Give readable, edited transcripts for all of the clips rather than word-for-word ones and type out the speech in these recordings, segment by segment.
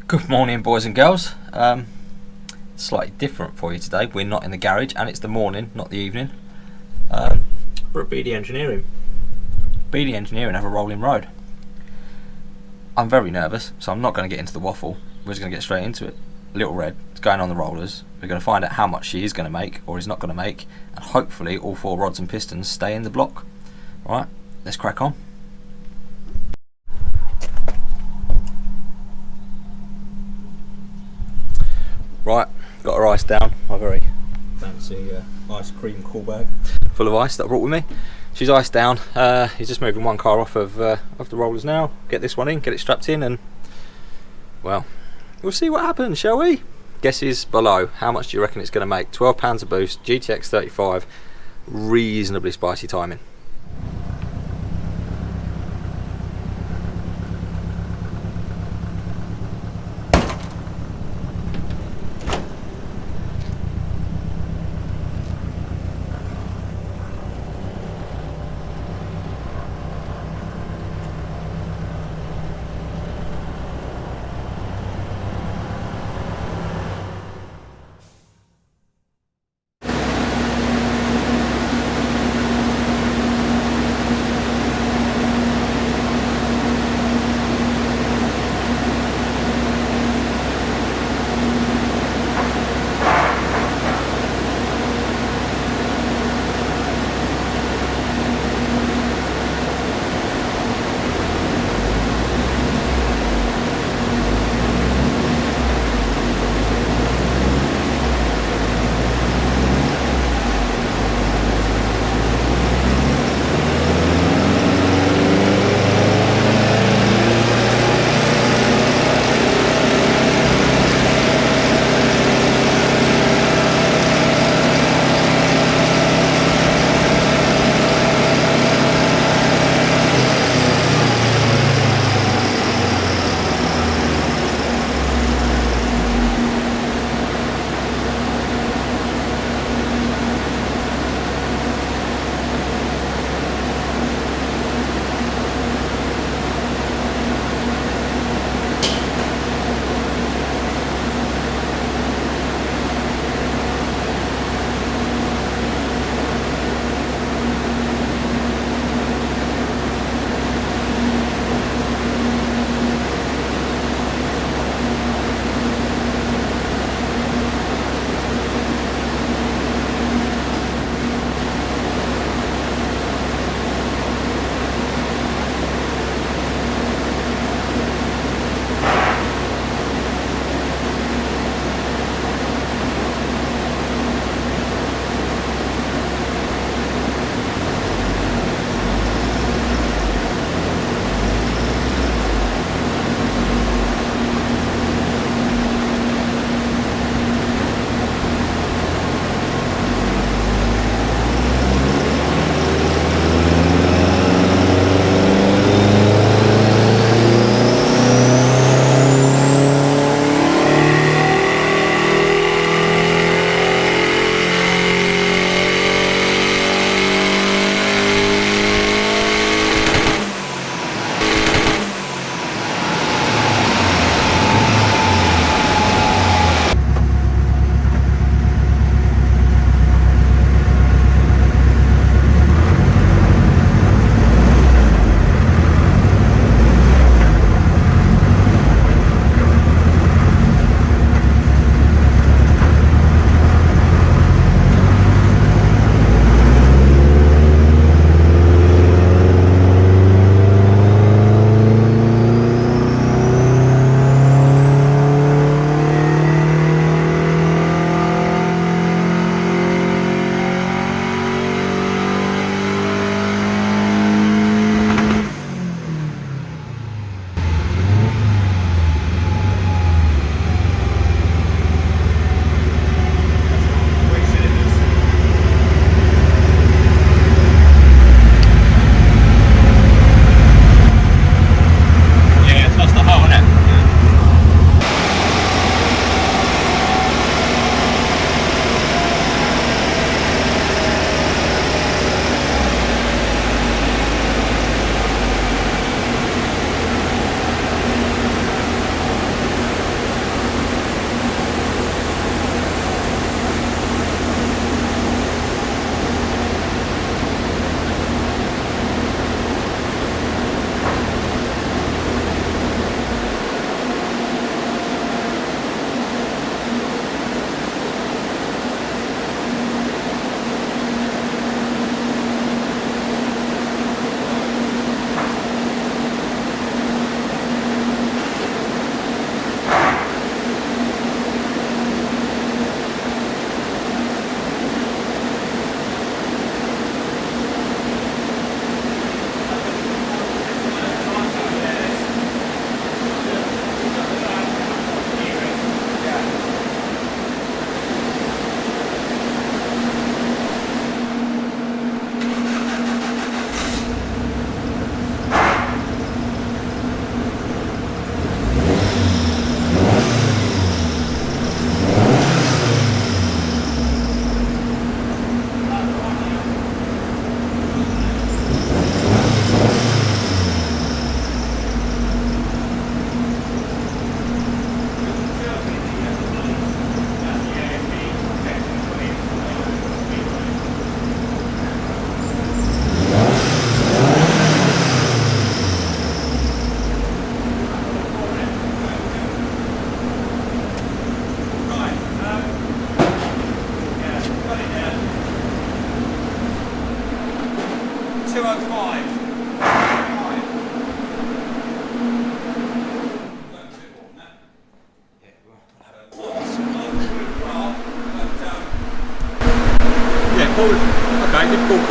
Good morning, boys and girls. Slightly different for you today. We're not in the garage and it's the morning, not the evening. We're at BD Engineering. BD Engineering have a rolling road. I'm very nervous, so I'm not going to get into the waffle. We're just going to get straight into it. Little Red is going on the rollers. We're going to find out how much she is going to make or is not going to make, and hopefully all 4 rods and pistons stay in the block. Alright, let's crack on. Right, got her ice down, my very fancy ice cream cool bag full of ice that I brought with me. She's iced down. He's just moving one car off of the rollers now. Get this one in, get it strapped in, and well, we'll see what happens, shall we? Guesses below. How much do you reckon it's going to make? £12 a boost, GTX 35, reasonably spicy timing.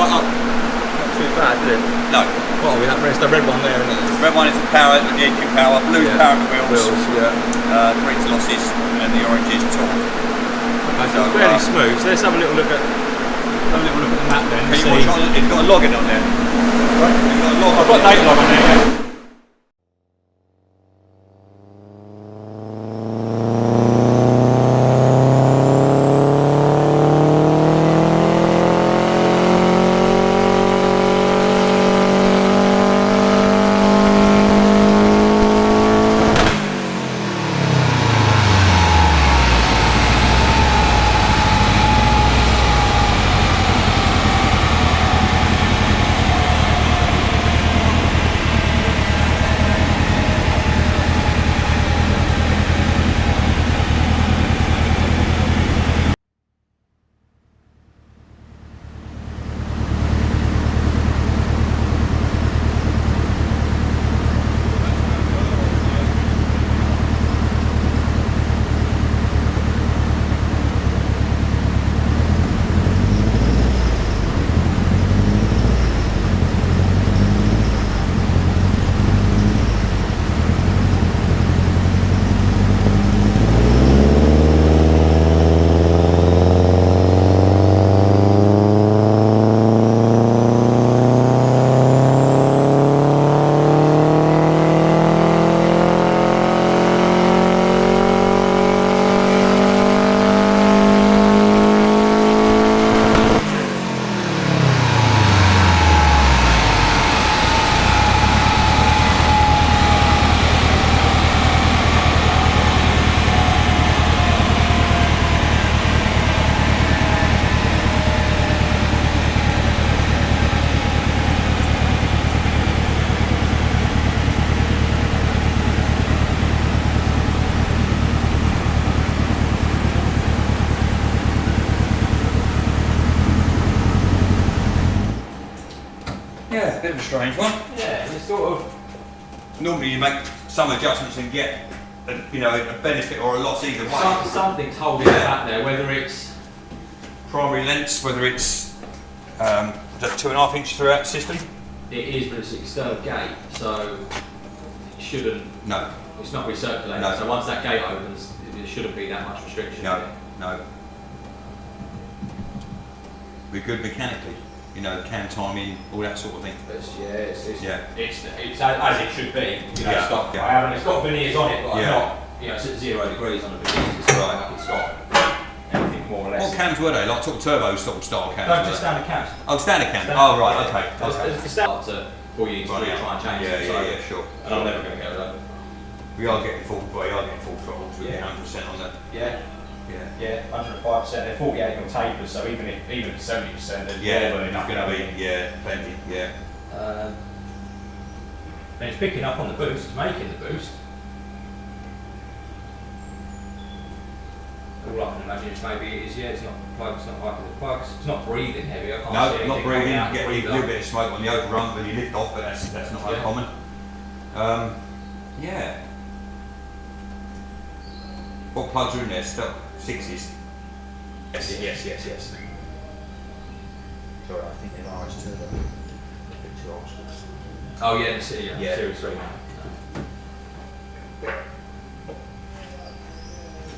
right up. Not too bad, is it? No. Well, we have the red one there, isn't it? The red one is the power, the engine power. Blue's power of the wheels. Yeah. Green's losses, and the orange is torque. Okay, so it's fairly smooth. So let's have a little look at the map then. Can you watch it? It's got a login on there. Right. It's got a log. I've got a date log on there. Yeah. Yeah, a bit of a strange one. Yeah, it's sort of. Normally you make some adjustments and get, a benefit or a loss either way. Something's holding it back there, whether it's Primary lengths, whether it's is that 2.5 inch throughout the system. it is, but it's an external gate, so it shouldn't. No. It's not recirculating. No. So once that gate opens, there shouldn't be that much restriction. No. No. We're good mechanically. Cam timing, all that sort of thing. It's as it should be. Stop. Yeah. It's got veneers on it, but I'm not. It's at 0 degrees on the veneers. It's right. Like it's got anything more or less. What cams were they? Like sort of turbo sort of style cams? No, just standard cams. Oh, standard cams. Oh, right. Okay. It's start to pull you into try and change it. Yeah, sure. And I'm never going to get rid of it. We are getting full throttles with 100% on that. Yeah, 105%. They're 48 mil tapers, so even if 70%, then it's going to be plenty. Yeah. And it's picking up on the boost. It's making the boost. All I can imagine is maybe it is. It's not plugs. It's not hyper the plugs. It's not breathing heavy. I can't see not breathing. You out get a little bit of smoke on the overrun when you lift off, but that's not uncommon. Yeah. What plugs are in there? Still 6s. Yes. Sorry, I think they're ours too. A bit too old school. Oh yeah, Series 3 now.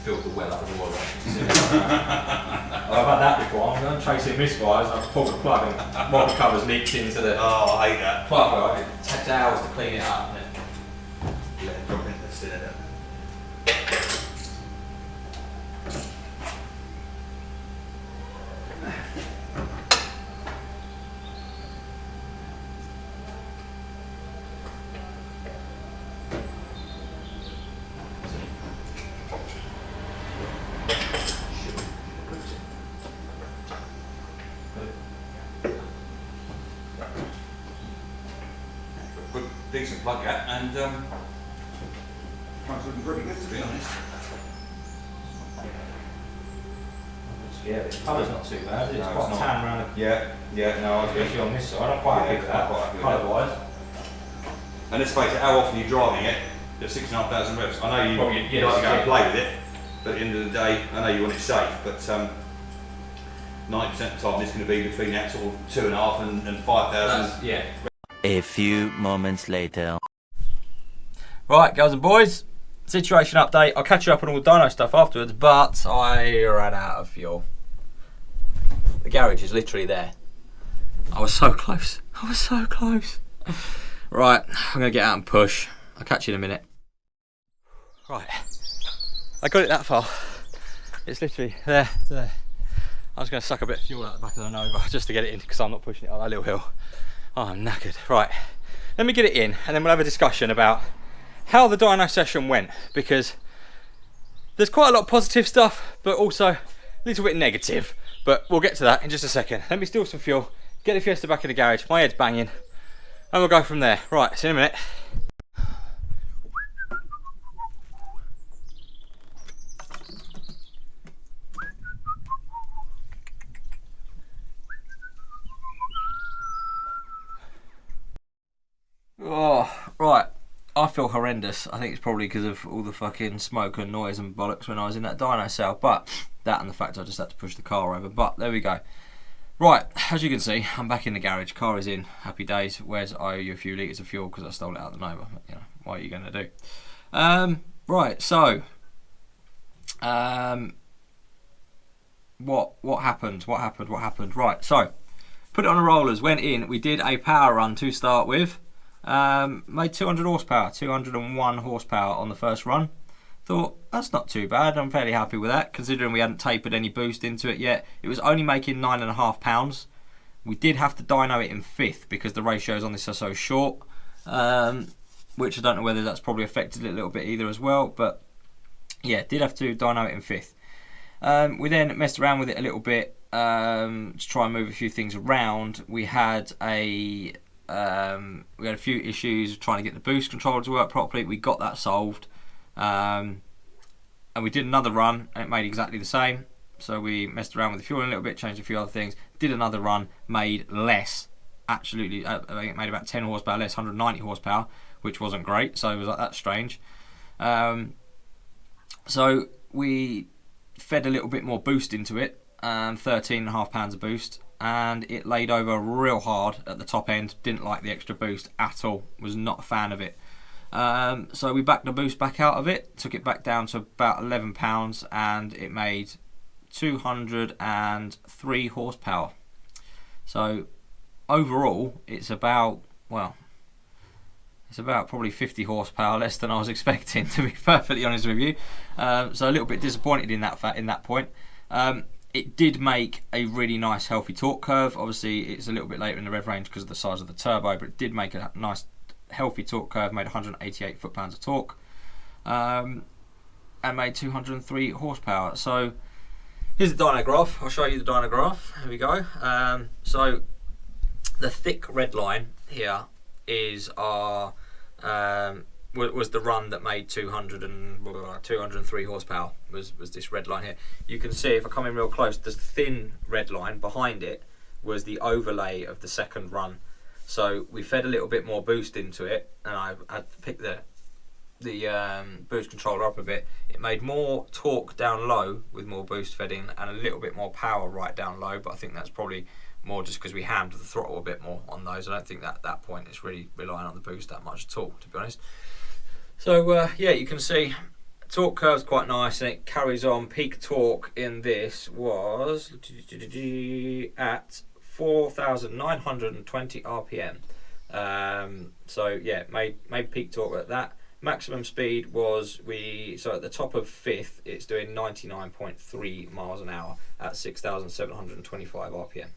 Filled the well up with water. I've had that before. I'm chasing misfires and I've pulled the plug and one of the covers leaked into the Oh, I hate that. plug. Right? It takes hours to clean it up. Yeah, drop into the cylinder. Good, decent plug gap, and car's looking pretty good to be honest. Yeah, the colour's not too bad. It's No, quite it's tan around No, especially on this side. I'm quite happy with that, quite happy with colour-wise. And let's face it, how often are you driving it at 6,500 revs? I know you like to go and play with it, but at the end of the day, I know you want it safe, but 90% of the time it's going to be between that sort of 2.5 and 5,000. Yeah. A few moments later. Right, girls and boys, situation update. I'll catch you up on all the dyno stuff afterwards, but I ran out of fuel. The garage is literally there. I was so close. I was so close. Right, I'm going to get out and push. I'll catch you in a minute. Right, I got it that far. It's literally there, there. I was going to suck a bit of fuel out the back of the Nova just to get it in because I'm not pushing it up that little hill. Oh, I'm knackered. Right, let me get it in and then we'll have a discussion about how the dyno session went, because there's quite a lot of positive stuff but also a little bit negative, but we'll get to that in just a second. Let me steal some fuel, get the Fiesta back in the garage, my head's banging, and we'll go from there. Right, see you in a minute. Oh, right. I feel horrendous. I think it's probably because of all the fucking smoke and noise and bollocks when I was in that dyno cell. But that and the fact I just had to push the car over. But there we go. Right, as you can see, I'm back in the garage. Car is in. Happy days. Where's I owe you a few litres of fuel because I stole it out of the Nova. You know, what are you going to do? Right, so what happened? What happened? Right, so put it on the rollers. Went in. We did a power run to start with. Made 200 horsepower, 201 horsepower on the first run. Thought, that's not too bad. I'm fairly happy with that, considering we hadn't tapered any boost into it yet. It was only making 9.5 pounds. We did have to dyno it in fifth because the ratios on this are so short, which I don't know whether that's probably affected it a little bit either as well. But yeah, did have to dyno it in fifth. We then messed around with it a little bit to try and move a few things around. We had a few issues trying to get the boost controller to work properly. We got that solved, and we did another run and it made exactly the same. So we messed around with the fuel a little bit, changed a few other things, did another run, made less, absolutely, I think it made about 10 horsepower less, 190 horsepower, which wasn't great. So it was like, that's strange. So we fed a little bit more boost into it, 13.5 pounds of boost, and it laid over real hard at the top end. Didn't like the extra boost at all, was not a fan of it. So we backed the boost back out of it, took it back down to about 11 pounds, and it made 203 horsepower. So overall it's about, well, it's about probably 50 horsepower less than I was expecting, to be perfectly honest with you. So a little bit disappointed in that point. It did make a really nice healthy torque curve. Obviously it's a little bit later in the rev range because of the size of the turbo, but it did make a nice healthy torque curve, made 188 foot-pounds of torque, and made 203 horsepower. So here's the dyno graph. I'll show you the dyno graph. Here we go. So the thick red line here is our was the run that made 203 horsepower, was this red line here. You can see, if I come in real close, the thin red line behind it was the overlay of the second run. So we fed a little bit more boost into it, and I had to pick the boost controller up a bit. It made more torque down low with more boost fed in, and a little bit more power right down low, but I think that's probably more just because we hammed the throttle a bit more on those. I don't think that at that point it's really relying on the boost that much at all, to be honest. So yeah, you can see torque curve's quite nice, and it carries on. Peak torque in this was at 4,920 RPM. So yeah, made peak torque at that. Maximum speed was, so at the top of fifth, it's doing 99.3 miles an hour at 6,725 RPM.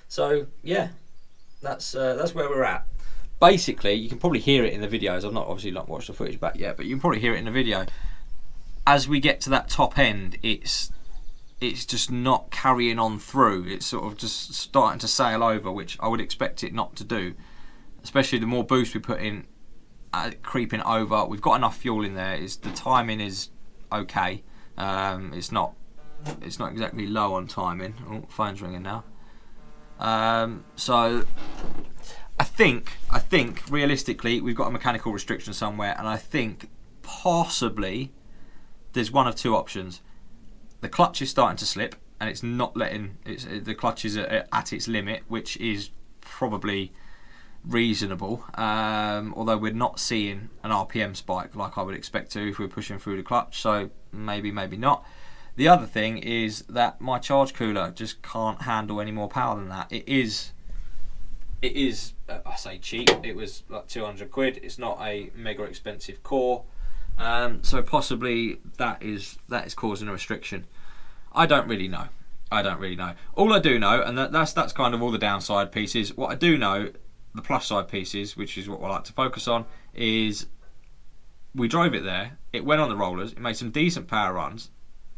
So yeah, that's where we're at. Basically, you can probably hear it in the videos. I've obviously not watched the footage back yet, but you can probably hear it in the video. As we get to that top end, it's just not carrying on through. It's sort of just starting to sail over, which I would expect it not to do. Especially the more boost we put in, creeping over. We've got enough fuel in there. The timing is okay. It's not exactly low on timing. Oh, phone's ringing now. So I think realistically we've got a mechanical restriction somewhere, and I think possibly there's one of two options. The clutch is starting to slip, and it's not letting, the clutch is at its limit, which is probably reasonable, although we're not seeing an RPM spike like I would expect to if we're pushing through the clutch, so maybe not. The other thing is that my charge cooler just can't handle any more power than that. It is I say cheap, it was like 200 quid. It's not a mega expensive core, so possibly that is causing a restriction. I don't really know. All I do know, and that's kind of all the downside pieces. What I do know, the plus side pieces, which is what I like to focus on, is we drove it there, it went on the rollers, it made some decent power runs,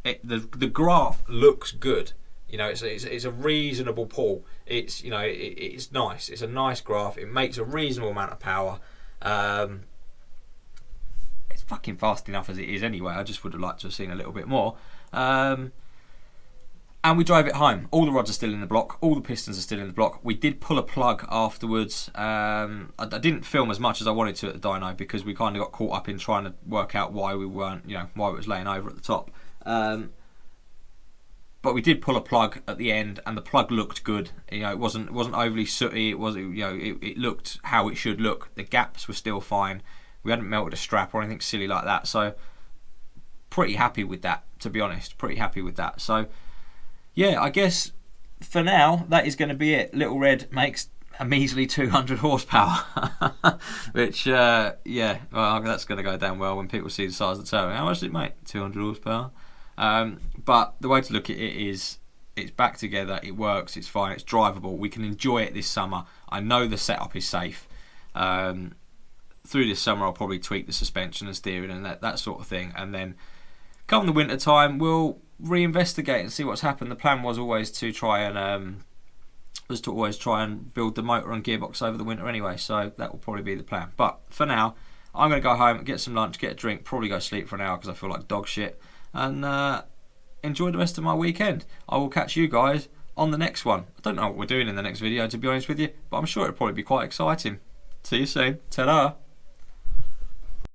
the graph looks good, you know, it's a reasonable pull, it's, you know, it's nice, it's a nice graph, it makes a reasonable amount of power, it's fucking fast enough as it is anyway. I just would have liked to have seen a little bit more. And we drove it home. All the rods are still in the block. All the pistons are still in the block. We did pull a plug afterwards. I didn't film as much as I wanted to at the dyno because we kind of got caught up in trying to work out why we weren't, you know, why it was laying over at the top. But we did pull a plug at the end, and the plug looked good. You know, it wasn't overly sooty. It was, you know, it looked how it should look. The gaps were still fine. We hadn't melted a strap or anything silly like that. So pretty happy with that, to be honest. Pretty happy with that. So yeah, I guess for now that is going to be it. Little Red makes a measly 200 horsepower, which yeah, well, that's going to go down well when people see the size of the turbo. How much did it make? 200 horsepower. But the way to look at it is, it's back together, it works, it's fine, it's drivable. We can enjoy it this summer. I know the setup is safe. Through this summer, I'll probably tweak the suspension and steering and that sort of thing, and then come the winter time, we'll reinvestigate and see what's happened. The plan was always to try and build the motor and gearbox over the winter anyway, so that will probably be the plan. But for now, I'm going to go home, get some lunch, get a drink, probably go sleep for an hour because I feel like dog shit, and enjoy the rest of my weekend. I will catch you guys on the next one. I don't know what we're doing in the next video, to be honest with you, but I'm sure it'll probably be quite exciting. See you soon. Ta-da!